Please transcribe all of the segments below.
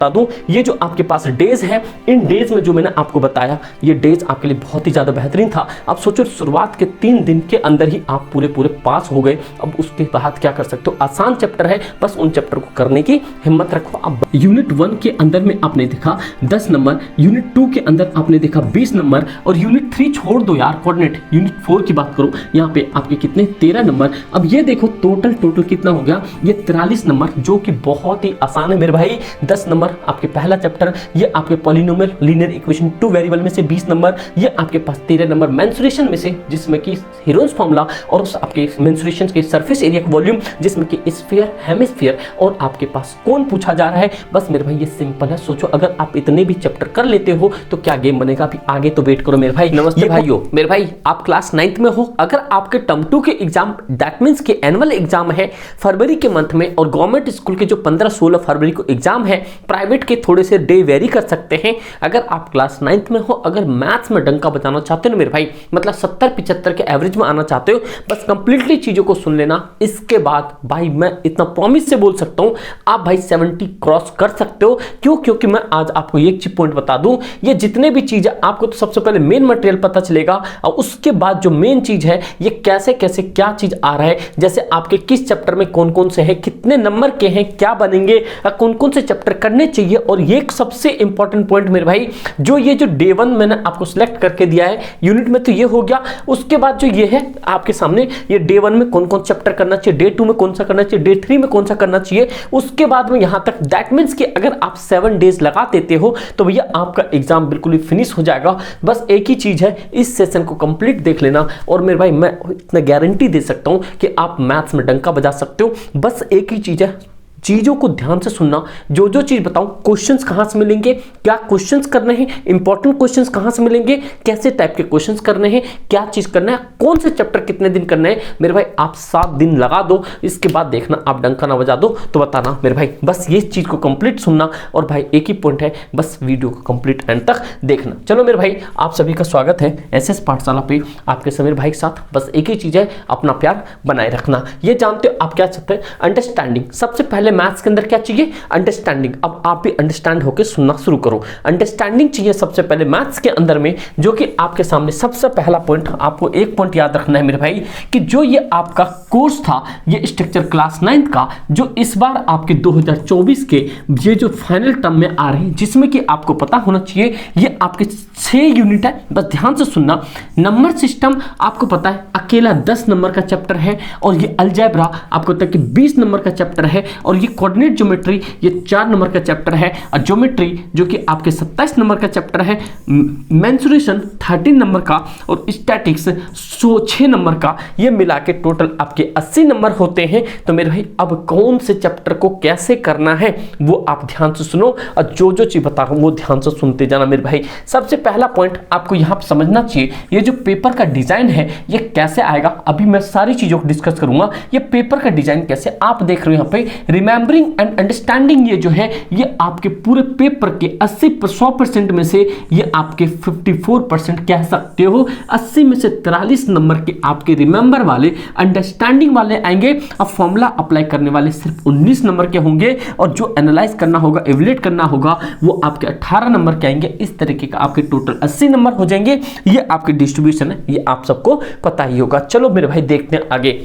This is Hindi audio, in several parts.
बता दूं, ये जो आपके पास डेज है, इन डेज में जो मैंने आपको बताया, ये डेज आपके लिए बहुत ही ज़्यादा बेहतरीन था। अब सोचो शुरुआत के 3 दिन के अंदर ही आप पूरे पास हो गए। अब उसके बाद क्या कर सकते हो, आसान चैप्टर है, बस उन चैप्टर को करने की हिम्मत रखो। अब यूनिट 1 के अंदर में आपने देखा 10 नंबर, यूनिट 2 के अंदर आपने देखा 20 नंबर, और यूनिट 3 छोड़ दो यार, कोऑर्डिनेट यूनिट 4 की बात करो, यहाँ पे आपके कितने 13 नंबर। अब ये देखो टोटल कितना हो गया, ये 43 नंबर, जो कि बहुत ही आसान है मेरे भाई। 10 नंबर आपके पहला चैप्टर, ये आपके पॉलिनोमियल लीनियर इक्वेशन 2 वेरिएबल में से 20 नंबर, ये आपके पास 13 नंबर मेंसुरेशन में से, जिसमें कि हेरोन्स फॉर्मूला और उस आपके मेंसुरेशन के सरफेस एरिया का वॉल्यूम, जिसमें कि स्फीयर, हेमिस्फीयर और आपके पास कौन पूछा जा रहा है। बस मेरे भाई ये सिंपल है। सोचो अगर आप इतने भी चैप्टर कर लेते हो तो क्या गेम बनेगा। अभी आगे तो वेट करो मेरे भाई। नमस्ते भाइयों, मेरे भाई आप क्लास 9th में हो, अगर आपके टर्म 2 के एग्जाम, दैट मींस के एनुअल एग्जाम है फरवरी के मंथ में, और गवर्नमेंट स्कूल के जो 15-16 फरवरी को एग्जाम है, प्राइवेट के थोड़े से डे वेरी कर सकते हैं। अगर आप क्लास 9th में हो, अगर मैथ्स में डंका बजाना चाहते हो ना मेरे भाई, मतलब 70-75 के एवरेज में आना चाहते हो, बस कंप्लीटली चीजों को सुन लेना। इसके बाद भाई मैं इतना प्रॉमिस से बोल सकता हूं, आप भाई 70 क्रॉस कर सकते हो। क्यों? क्योंकि मैं आज आपको एक चीज पॉइंट बता दूं, ये जितने भी चीजें आपको, तो सबसे पहले मेन मटेरियल पता चलेगा, और उसके बाद जो मेन चीज है, ये कैसे कैसे क्या चीज आ रहा है, जैसे आपके किस चैप्टर में कौन कौन से हैं, कितने नंबर के हैं, क्या बनेंगे, कौन कौन से चैप्टर करने चाहिए। और ये एक सबसे इंपॉर्टेंट पॉइंट मेरे भाई, जो ये जो डे 1 मैंने आपको सिलेक्ट करके दिया है यूनिट में, तो ये हो गया। उसके बाद जो ये है आपके सामने, ये डे 1 में कौन कौन चैप्टर करना चाहिए, डे 2 में कौन सा करना चाहिए, डे 3 में कौन सा करना चाहिए, उसके बाद में यहां तक। दैट मींस कि अगर आप 7 डेज लगा देते हो तो भैया आपका एग्जाम बिल्कुल ही फिनिश हो जाएगा। बस एक ही चीज है, इस सेशन को कंप्लीट देख लेना, और मेरे भाई मैं इतना गारंटी दे सकता हूं कि आप मैथ्स में डंका बजा सकते हो। बस एक ही चीज है, चीजों को ध्यान से सुनना। जो जो चीज बताऊं, क्वेश्चंस कहां से मिलेंगे, क्या क्वेश्चंस करने हैं, इंपॉर्टेंट क्वेश्चंस कहां से मिलेंगे, कैसे टाइप के क्वेश्चंस करने हैं, क्या चीज करना है, कौन से चैप्टर कितने दिन करना है। मेरे भाई आप 7 दिन लगा दो, इसके बाद देखना आप डंका ना बजा दो तो बताना मेरे भाई। बस ये चीज को कंप्लीट सुनना, और भाई एक ही पॉइंट है, बस वीडियो को कंप्लीट एंड तक देखना। चलो मेरे भाई, आप सभी का स्वागत है एसएस पाठशाला पे, आपके समीर भाई के साथ। बस एक ही चीज है, अपना प्यार बनाए रखना। ये जानते हो आप क्या चाहते हैं, अंडरस्टैंडिंग। सबसे पहले मैथ्स के अंदर क्या चाहिए, अंडरस्टैंडिंग। अब आप भी अंडरस्टैंड होकर सुनना शुरू करो। अंडरस्टैंडिंग चाहिए सबसे पहले मैथ्स के अंदर में, जो कि आपके सामने सबसे पहला पॉइंट। आपको एक पॉइंट याद रखना है मेरे भाई, कि जो ये आपका कोर्स था, ये स्ट्रक्चर क्लास 9th का, जो इस बार आपके 2024 के ये जो फाइनल टर्म में आ रहे हैं, जिसमें कि आपको पता होना चाहिए ये आपके 6 यूनिट है। बस ध्यान से सुनना। नंबर सिस्टम आपको पता है अकेला 10 नंबर का चैप्टर है, और ये अलजेब्रा आपको पता है कि 20 नंबर का चैप्टर है, और ये कोऑर्डिनेट ज्योमेट्री ये 4 नंबर का चैप्टर है, और ज्योमेट्री जो कि आपके 27 नंबर का चैप्टर है, मेंसुरेशन 13 नंबर का, और स्टैटिक्स 6 नंबर का। ये मिला के टोटल आपके 80 नंबर होते हैं। तो मेरे भाई अब कौन से चैप्टर को कैसे करना है वो आप ध्यान से सुनो, और जो जो चीज बता रहा हूं वो ध्यान से सुनते जाना मेरे भाई। सबसे पहला पॉइंट आपको यहां पर समझना चाहिए, ये जो पेपर का डिजाइन है ये कैसे आएगा। अभी मैं सारी चीजों को डिस्कस करूंगा, ये पेपर का डिजाइन कैसे। आप देख रहे हो यहाँ पे रिमेंबरिंग एंड अंडरस्टैंडिंग, ये जो है ये आपके पूरे पेपर के 100% में से ये आपके 54% कह सकते हो। 80 में से 43 नंबर के आपके रिमेंबर वाले, अंडरस्टैंडिंग वाले आएंगे। अब फॉर्मूला अप्लाई करने वाले सिर्फ 19 नंबर के होंगे, और जो एनालाइज करना होगा, एवल्यूएट करना होगा, वो आपके 18 नंबर के आएंगे। इस तरीके का आपके टोटल 80 नंबर हो जाएंगे। ये आपकी डिस्ट्रीब्यूशन है, ये आप सबको पता ही होगा। चलो मेरे भाई देखते हैं आगे,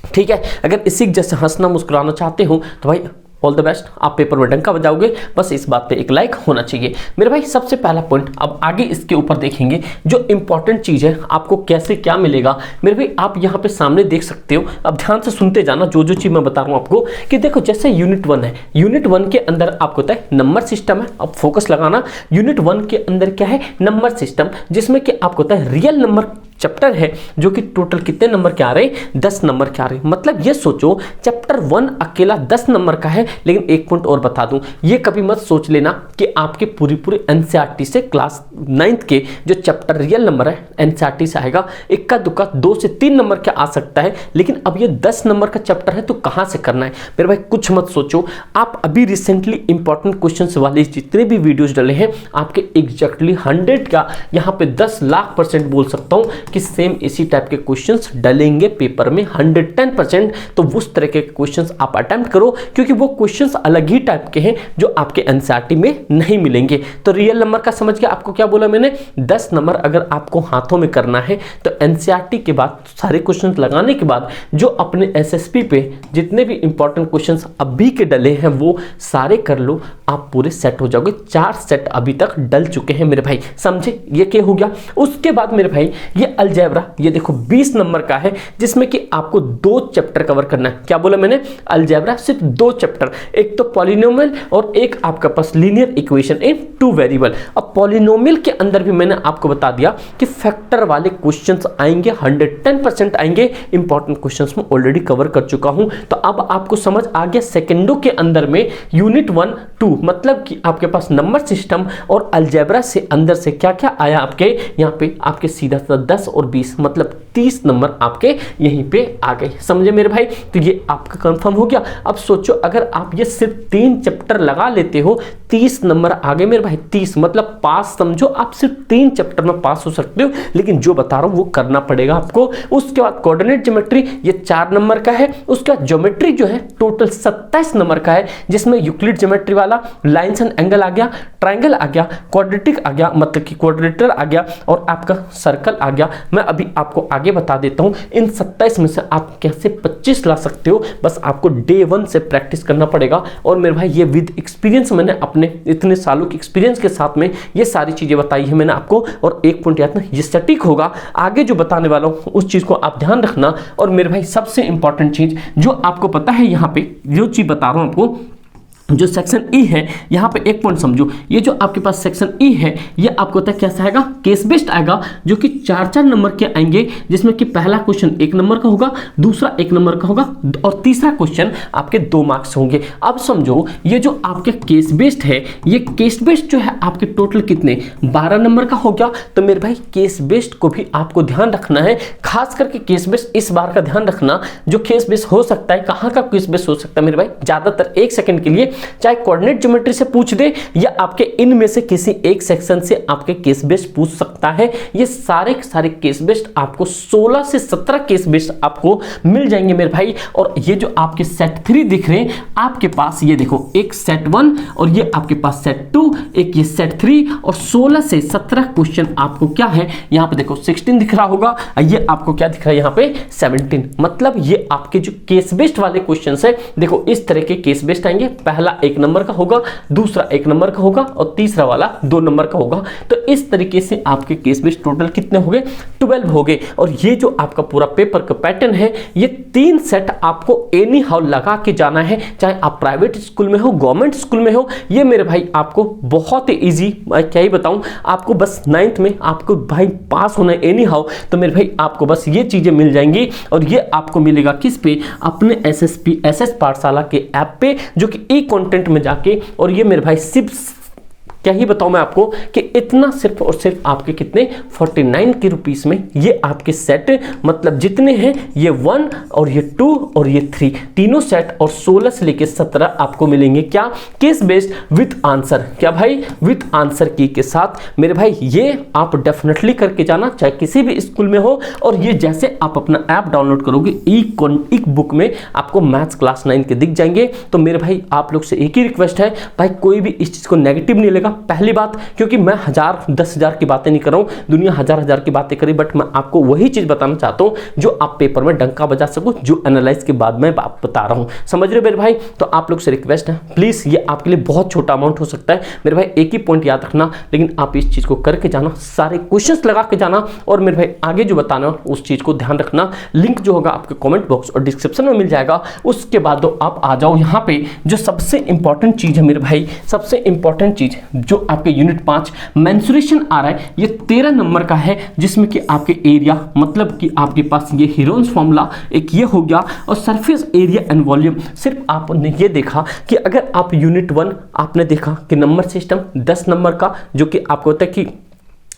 ठीक है। अगर इसी जैसे हंसना मुस्कुराना चाहते हो तो भाई ऑल द बेस्ट, आप पेपर में डंका बजाओगे। बस इस बात पे एक लाइक होना चाहिए मेरे भाई। सबसे पहला पॉइंट, अब आगे इसके ऊपर देखेंगे जो इंपॉर्टेंट चीज है, आपको कैसे क्या मिलेगा मेरे भाई। आप यहाँ पे सामने देख सकते हो, अब ध्यान से सुनते जाना जो जो चीज मैं बता रहा हूँ आपको। कि देखो जैसे यूनिट 1 है, यूनिट 1 के अंदर आपको होता है नंबर सिस्टम है। अब फोकस लगाना, यूनिट 1 के अंदर क्या है, नंबर सिस्टम, जिसमें कि आपको होता है रियल नंबर चैप्टर है, जो कि टोटल कितने नंबर के आ रहे हैं, 10 नंबर के आ रहे हैं। मतलब ये सोचो चैप्टर 1 अकेला 10 नंबर का है। लेकिन एक पॉइंट और बता दूं, ये कभी मत सोच लेना कि आपके पूरी एनसीईआरटी से क्लास 9th के जो चैप्टर रियल नंबर है एनसीईआरटी से आएगा। इक्का दुक्का 2 से 3 नंबर का आ सकता है, लेकिन अब ये 10 नंबर का चैप्टर है तो कहां से करना है मेरे भाई, कुछ मत सोचो। आप अभी रिसेंटली इंपॉर्टेंट क्वेश्चंस वाले जितने भी वीडियोस डाले हैं, आपके एग्जैक्टली 100 का यहाँ पे 10 लाख % बोल सकता हूँ कि सेम इसी टाइप के क्वेश्चंस डलेंगे पेपर में 110%। तो उस तरह के क्वेश्चंस आप अटेम्प्ट करो, क्योंकि वो क्वेश्चंस अलग ही टाइप के हैं जो आपके एनसीईआरटी में नहीं मिलेंगे। तो रियल नंबर का समझ गया आपको क्या बोला मैंने, 10 नंबर अगर आपको हाथों में करना है तो एनसीईआरटी के बाद सारे क्वेश्चंस लगाने के बाद जो अपने एसएसपी पे जितने भी इंपॉर्टेंट क्वेश्चंस अभी के डले हैं वो सारे कर लो, आप पूरे सेट हो जाओगे। 4 सेट अभी तक डल चुके हैं मेरे भाई, समझे ये क्या हो गया। उसके बाद मेरे भाई ये अलजेब्रा, ये देखो 20 नंबर का है जिसमें कि आपको 2 चैप्टर कवर करना है। क्या बोला मैंने, अलजेब्रा सिर्फ 2 चैप्टर, एक तो पॉलिनोमियल और एक आपका पास लीनियर इक्वेशन इन 2 वेरिएबल। अब पॉलिनोमियल के अंदर भी मैंने आपको बता दिया कि फैक्टर वाले क्वेश्चंस आएंगे, 110% आएंगे। इंपॉर्टेंट क्वेश्चंस में ऑलरेडी कवर कर चुका हूं। तो अब आपको समझ आ गया सेकेंडो के अंदर में यूनिट 1, 2 मतलब कि आपके पास नंबर सिस्टम और अलजेब्रा से अंदर से क्या क्या आया आपके यहाँ पे, आपके सीधा सा 10 और 20 मतलब 30 नंबर आपके यहीं पे आ गए, समझे मेरे भाई। तो ये आपका कंफर्म हो गया। अब सोचो अगर आप ये सिर्फ 3 चैप्टर लगा लेते हो, 30 नंबर आ गए मेरे भाई, 30 मतलब पास, समझो आप सिर्फ 3 चैप्टर में पास हो सकते हो, लेकिन जो बता रहा हूं वो करना पड़ेगा आपको। उसके बाद कोऑर्डिनेट ज्योमेट्री ये 4 नंबर का है। उसका ज्योमेट्री जो है टोटल 27 नंबर का है, जिसमें यूक्लिड ज्योमेट्री वाला लाइन्स एंड एंगल आ गया, ट्रायंगल आ गया, क्वाड्रेटिक आ गया मतलब कि क्वाड्रिलेटरल आ गया और आपका सर्कल आ गया। मैं अभी आपको आगे बता देता हूं इन 27 में से आप कैसे 25 ला सकते हो। बस आपको डे 1 से प्रैक्टिस करना पड़ेगा। और मेरे भाई ये विद एक्सपीरियंस, मैंने अपने इतने सालों के एक्सपीरियंस के साथ में ये सारी चीजें बताई है मैंने आपको। और एक पॉइंट याद ना, ये सटीक होगा, आगे जो बताने वाला हूं उस चीज को आप ध्यान रखना। और मेरे भाई सबसे इंपॉर्टेंट चीज जो आपको पता है, यहाँ पे जो चीज बता रहा हूं आपको, जो सेक्शन ई है, यहाँ पे एक पॉइंट समझो, ये जो आपके पास सेक्शन ई है ये आपको पता है कैसा आएगा, केस बेस्ड आएगा, जो कि 4-4 नंबर के आएंगे, जिसमें कि पहला क्वेश्चन 1 नंबर का होगा, दूसरा 1 नंबर का होगा और तीसरा क्वेश्चन आपके 2 मार्क्स होंगे। अब समझो ये जो आपके केस बेस्ड है, ये केस बेस्ड जो है आपके टोटल कितने 12 नंबर का हो गया। तो मेरे भाई केस बेस्ड को भी आपको ध्यान रखना है, खास करके केस बेस्ड इस बार का ध्यान रखना। जो केस बेस्ड हो सकता है, कहाँ का केस बेस्ड हो सकता है मेरे भाई, ज्यादातर 1 सेकंड के लिए चाहे कोऑर्डिनेट ज्योमेट्री से पूछ दे या आपके इनमें से किसी एक सेक्शन से आपके केस बेस्ड पूछ सकता है। ये सारे केस बेस्ड आपको 16 से 17 केस बेस्ड आपको मिल जाएंगे मेरे भाई। और ये जो आपके सेट 3 दिख रहे हैं आपके पास, ये देखो एक सेट 1 और ये आपके पास सेट 2, एक ये सेट 3 और 16 से 17 क्वेश्चन आपको क्या है यहाँ पे देखो 16 दिख रहा होगा, ये आपको क्या दिख रहा है यहाँ पे 17। मतलब ये आपके जो केस बेस्ड वाले क्वेश्चन है, देखो इस तरह के केस बेस्ड आएंगे। पहला 1 नंबर का होगा, दूसरा 1 नंबर का होगा और तीसरा वाला 2 नंबर का होगा। तो इस तरीके से आपके केस बेस्ड टोटल कितने हो गए, 12 हो गए। और ये जो आपका पूरा पेपर का पैटर्न है, ये 3 सेट आपको एनी हाउ लगा के जाना है, चाहे आप प्राइवेट स्कूल में हो, गवर्नमेंट स्कूल में हो। ये मेरे भाई आपको बहुत ही ईजी, मैं क्या ही बताऊं आपको, बस 9th में आपको भाई पास होना है एनी हाउ। तो मेरे भाई आपको बस ये चीजें मिल जाएंगी और ये आपको मिलेगा किस पे, अपने एसएस पाठशाला के ऐप पे, जो कि ई कंटेंट में जाके। और ये मेरे भाई सिर्फ क्या ही बताऊं मैं आपको कि इतना सिर्फ और सिर्फ आपके कितने 49 के रुपीस में ये आपके सेट, मतलब जितने हैं ये 1 और ये 2 और ये 3 तीनों सेट और 16 से लेके 17 आपको मिलेंगे। क्या, केस बेस्ड विथ आंसर। क्या भाई, विथ आंसर की के साथ। मेरे भाई ये आप डेफिनेटली करके जाना, चाहे किसी भी स्कूल में हो। और ये जैसे आप अपना ऐप डाउनलोड करोगे ई बुक में आपको मैथ्स क्लास 9 के दिख जाएंगे। तो मेरे भाई आप लोग से एक ही रिक्वेस्ट है, भाई कोई भी इस चीज को नेगेटिव नहीं लेगा। पहली बात, क्योंकि मैं 1000-10,000 की बातें नहीं कर रहा हूं, दुनिया हजार की बातें करी, बट मैं आपको वही चीज बताना चाहता हूं जो आप पेपर में डंका बजा सको, जो एनालाइज के बाद मैं आप बता रहा हूं। समझ रहे हो मेरे भाई। तो आप लोग से रिक्वेस्ट है, प्लीज ये आपके लिए बहुत छोटा अमाउंट हो सकता है मेरे भाई, एक ही पॉइंट याद रखना, लेकिन आप इस चीज को करके जाना, सारे क्वेश्चंस लगा के जाना। और मेरे भाई आगे जो बताना उस चीज को ध्यान रखना। लिंक जो होगा आपके कमेंट बॉक्स और डिस्क्रिप्शन में मिल जाएगा। उसके बाद आप आ जाओ यहाँ पे, जो सबसे इंपॉर्टेंट चीज है मेरे भाई, सबसे इंपॉर्टेंट चीज जो आपके यूनिट 5 मेंसुरेशन आ रहा है, ये 13 नंबर का है, जिसमें कि आपके एरिया, मतलब कि आपके पास ये हीरोन्स फॉर्मूला एक ये हो गया, और सरफेस एरिया एंड वॉल्यूम। सिर्फ आपने ये देखा कि अगर आप यूनिट 1 आपने देखा कि नंबर सिस्टम 10 नंबर का, जो कि आपको होता है कि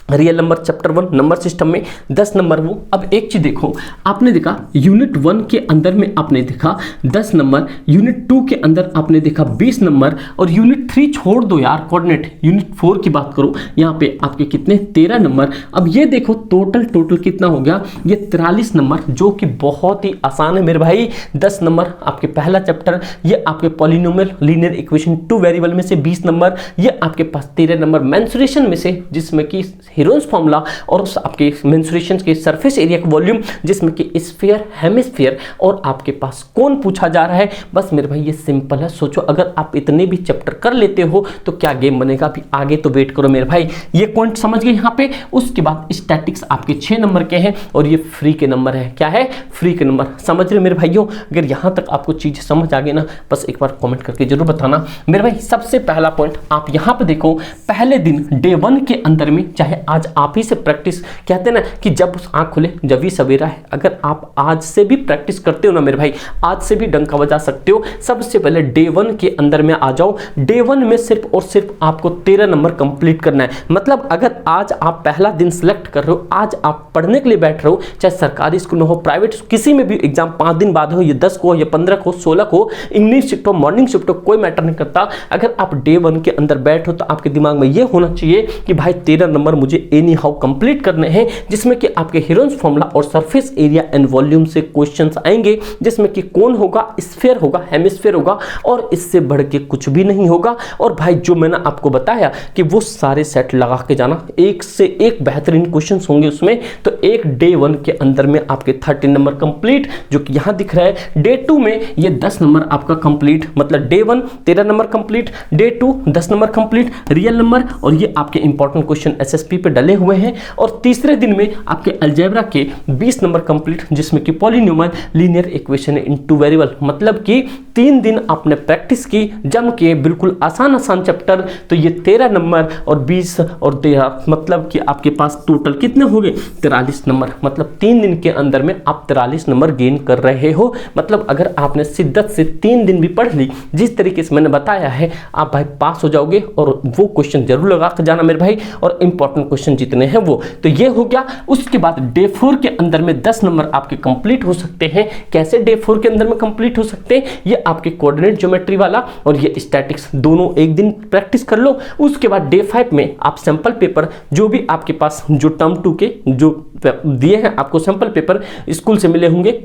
real number chapter 1 number system में 10 नंबर वो। अब एक चीज देखो, आपने देखा यूनिट 1 के अंदर में आपने देखा 10 नंबर, यूनिट 2 के अंदर आपने देखा 20 नंबर, और यूनिट 3 छोड़ दो यार, कोऑर्डिनेट यूनिट 4 की बात करो, यहाँ पे आपके कितने 13 नंबर। अब ये देखो टोटल कितना हो गया, ये 43 नंबर, जो कि बहुत ही आसान है मेरे भाई। 10 नंबर आपके पहला चैप्टर, ये आपके पॉलिनोमियल लीनियर इक्वेशन 2 वेरिएबल में से 20 नंबर, ये आपके पास 13 नंबर मेंसुरेशन में से, जिसमें कि हीरोन्स फॉर्मूला और उस आपके मेंसुरेशन के सरफेस एरिया का वॉल्यूम, जिसमें कि स्फीयर, हेमिस्फीयर और आपके पास कौन पूछा जा रहा है। बस मेरे भाई ये सिंपल है। सोचो अगर आप इतने भी चैप्टर कर लेते हो तो क्या गेम बनेगा। अभी आगे तो वेट करो मेरे भाई। ये पॉइंट समझ गए यहाँ पे। उसके बाद स्टैटिक्स आपके 6 नंबर के हैं और ये फ्री के नंबर है। क्या है? फ्री के नंबर। समझ रहे मेरे भाइयों? अगर यहाँ तक आपको चीज समझ आ गई ना, बस एक बार कॉमेंट करके जरूर बताना मेरे भाई। सबसे पहला पॉइंट आप यहाँ पे देखो, पहले दिन डे 1 के अंदर में, चाहे आज आप ही से प्रैक्टिस, कहते हैं ना कि जब आंख खुले जब ही सवेरा है, अगर आप आज से भी प्रैक्टिस करते हो ना मेरे भाई, आज से भी डंका बजा सकते हो। सबसे पहले डे 1 के अंदर में आ जाओ। डे 1 में सिर्फ और सिर्फ आपको 13 नंबर कंप्लीट करना है। मतलब अगर आज आप पहला दिन सिलेक्ट कर रहे हो, आज आप पढ़ने के लिए बैठ रहे हो, चाहे सरकारी स्कूल में हो, प्राइवेट, किसी में भी एग्जाम 5 दिन बाद हो, ये 10 को या 15 को, 16 को, इंग्लिश शिफ्ट हो, मॉर्निंग शिफ्ट हो, कोई मैटर नहीं करता। अगर आप डे 1 के अंदर बैठो तो आपके दिमाग में ये होना चाहिए कि भाई 13 नंबर मुझे एनी हाउ कंप्लीट करने हैं, जिसमें कि आपके हीरोन्स फॉर्मूला और सरफेस एरिया एंड वॉल्यूम से क्वेश्चंस आएंगे, जिसमें कि कौन होगा, स्फीयर होगा, हेमिस्फीयर होगा, और इससे बढ़ के कुछ भी नहीं होगा। और भाई जो मैंने आपको बताया कि वो सारे सेट लगा के जाना, एक से एक बेहतरीन क्वेश्चंस होंगे उसमें। तो एक डे 1 के अंदर में आपके 13 नंबर कंप्लीट, जो कि यहां दिख रहा है। डे 2 में ये 10 नंबर आपका कंप्लीट, मतलब day 1 13 number complete, day 2 10 number complete, real number, और ये आपके इंपॉर्टेंट क्वेश्चन एसएसपी पे डले हुए हैं। और तीसरे दिन में आपके अलजेब्रा के 20 नंबर कंप्लीट, जिसमें कि polynomial linear equation in 2 variable, मतलब कि 3 दिन आपने प्रैक्टिस की जम के, बिल्कुल आसान चैप्टर। तो ये 13 नंबर और 20 और 13, मतलब कि आपके पास टोटल कितने हो गए 43 नंबर। मतलब 3 दिन के अंदर में आप 43 नंबर गेन कर रहे हो। मतलब अगर आपने शिद्दत से 3 दिन भी पढ़ ली जिस तरीके से मैंने बताया है, आप भाई पास हो जाओगे। और वो क्वेश्चन जरूर लगा के जाना मेरे भाई, और इंपॉर्टेंट क्वेश्चन जितने हैं वो। तो ये हो गया। उसके बाद डे 4 के अंदर में 10 नंबर आपके कंप्लीट हो सकते हैं। कैसे डे 4 के अंदर में कंप्लीट हो सकते हैं? ये आपके कोऑर्डिनेट ज्योमेट्री वाला और ये स्टैटिक्स, दोनों एक दिन प्रैक्टिस कर लो। उसके बाद डे 5 में आप सैंपल पेपर, जो भी आपके पास जो टर्म 2 के जो दिए हैं आपको सैंपल पेपर स्कूल से मिले होंगे,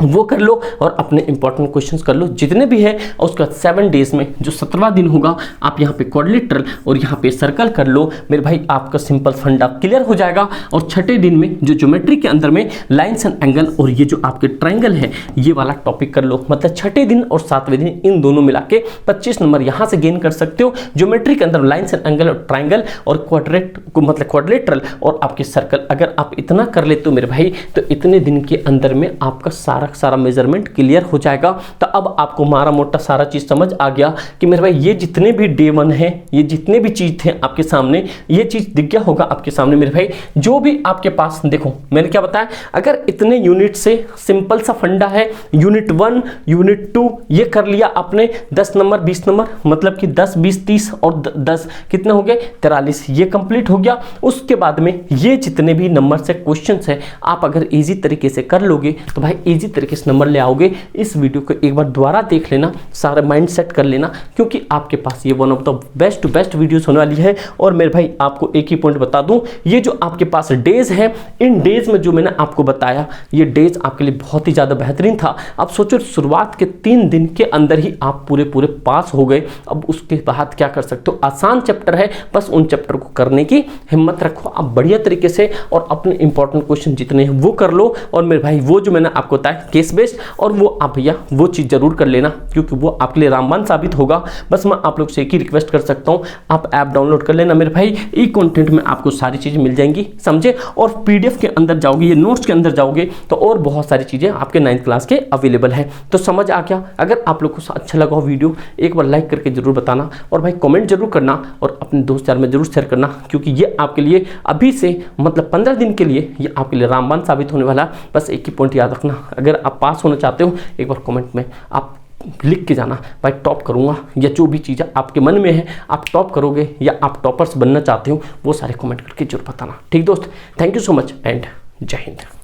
वो कर लो और अपने इंपॉर्टेंट क्वेश्चंस कर लो जितने भी है। और उसके बाद 7 डेज में जो 17वां दिन होगा, आप यहाँ पे क्वाड्रिलेटरल और यहाँ पे सर्कल कर लो मेरे भाई, आपका सिंपल फंडा क्लियर हो जाएगा। और छठे दिन में जो ज्योमेट्री के अंदर में लाइन्स एंड एंगल और ये जो आपके ट्राइंगल है, ये वाला टॉपिक कर लो। मतलब छठे दिन और 7वें दिन इन दोनों मिला के 25 नंबर यहाँ से गेन कर सकते हो। ज्योमेट्री के अंदर लाइन्स एंड एंगल और ट्राइंगल और मतलब क्वाड्रिलेटरल और आपके सर्कल, अगर आप इतना कर लेते हो मेरे भाई, तो इतने दिन के अंदर में आपका सारा मेजरमेंट क्लियर हो जाएगा। तो अब आपको मारा मोटा सारा चीज समझ आ गया कि मेरे भाई ये जितने भी डे 1 है, ये जितने भी चीज थे आपके सामने, ये चीज दिख गया होगा आपके सामने मेरे भाई। जो भी आपके पास देखो मैंने क्या बताया, अगर इतने यूनिट से सिंपल सा फंडा है, यूनिट 1 यूनिट 2 ये कर लिया आपने, 10 नंबर 20 नंबर, मतलब कि 10 20 30 और 10 कितने हो गए 43, ये कंप्लीट हो गया। उसके बाद में ये जितने भी नंबर से क्वेश्चन है, आप अगर इजी तरीके से कर लोगे तो भाई इजी तरीके से नंबर ले आओगे। इस वीडियो को एक बार दोबारा देख लेना, सारा माइंड सेट कर लेना, क्योंकि आपके पास ये one of the best to best videos होने वाली है। और मेरे भाई आपको एक ही पॉइंट बता दूं, ये जो आपके पास डेज है, इन डेज में जो मैंने आपको बताया, ये डेज आपके लिए बहुत ही ज्यादा बेहतरीन था। अब सोचो शुरुआत के 3 दिन के अंदर ही आप पूरे पास हो गए। अब उसके बाद क्या कर सकते हो, आसान चैप्टर है, बस उन चैप्टर को करने की हिम्मत रखो आप बढ़िया तरीके से, और अपने इंपॉर्टेंट क्वेश्चन जितने हैं वो कर लो। और मेरे भाई वो जो मैंने आपको बताया केस बेस्ड, और वो आप भैया वो चीज जरूर कर लेना, क्योंकि वो आपके लिए रामबाण साबित होगा। बस मैं आप लोग से एक ही रिक्वेस्ट कर सकता हूं, आप ऐप डाउनलोड कर लेना मेरे भाई। ई कंटेंट में आपको सारी चीजें मिल जाएंगी, समझे। और पीडीएफ के अंदर जाओगे, ये नोट्स के अंदर जाओगे, तो और बहुत सारी चीजें आपके 9th क्लास के अवेलेबल है। तो समझ आ गया। अगर आप लोग को अच्छा लगा हो वीडियो, एक बार लाइक करके जरूर बताना, और भाई कमेंट जरूर करना, और अपने दोस्त यार में जरूर शेयर करना, क्योंकि ये आपके लिए अभी से मतलब 15 दिन के लिए ये आपके लिए रामबाण साबित होने वाला। बस एक ही पॉइंट याद रखना, अगर आप पास होना चाहते हो, एक बार कमेंट में आप लिख के जाना, भाई टॉप करूँगा, या जो भी चीज़ें आपके मन में है आप टॉप करोगे या आप टॉपर्स बनना चाहते हो, वो सारे कमेंट करके जरूर बताना। ठीक दोस्त, thank you so much and जय हिंद।